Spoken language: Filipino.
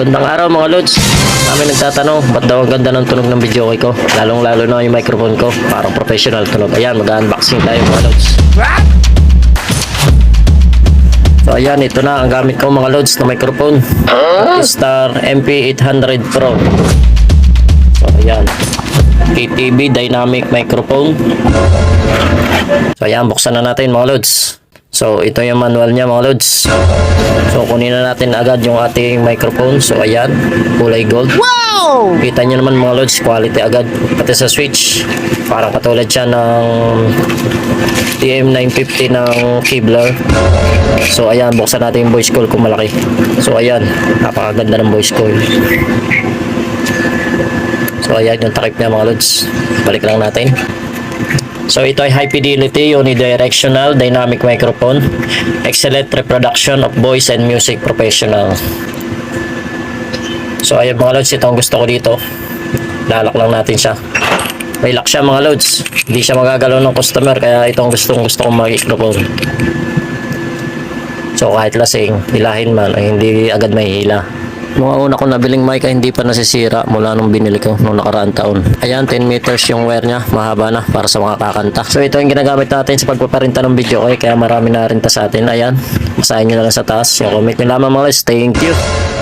Magandang araw mga lods. Kami nagtatanong, ba't daw ang ganda ng tunog ng video ko? Lalong lalo na yung microphone ko. Parang professional tunog. Ayan, mag-unboxing tayo mga lods. So ayan, ito na ang gamit ko mga lods na microphone. Star MP800 Pro. So ayan, KTB dynamic microphone. So ayan, buksan na natin mga lods. So ito yung manual niya mga lods. So kunin na natin agad yung ating microphone. So ayan, kulay gold. Wow! Kita nyo naman mga lods, quality agad. Pati sa switch, parang katulad siya ng TM950 ng Kevlar. So ayan, buksan natin yung voice coil kung malaki. So ayan, napakaganda ng voice coil. So ayan yung takip niya mga lods. Balik lang natin. So ito ay high fidelity unidirectional dynamic microphone. Excellent reproduction of voice and music professional. So ayan mga lods, ito ang gusto ko dito. Lalak lang natin siya. May lock siya mga lods. Hindi siya magagalaw ng customer, kaya ito ang gusto kong microphone. So kahit lasing, hilahin man ay hindi agad may hila. Mga una ko nabiling mic ay hindi pa nasisira mula nung binili ko nung nakaraang taon. Ayan, 10 meters yung wire nya, mahaba na para sa mga kakanta. So ito yung ginagamit natin sa pagpaparinta ng video kaya marami na rinta sa atin. Ayan, basahin nyo na lang sa taas yung comment nyo lamang mga guys. Thank you.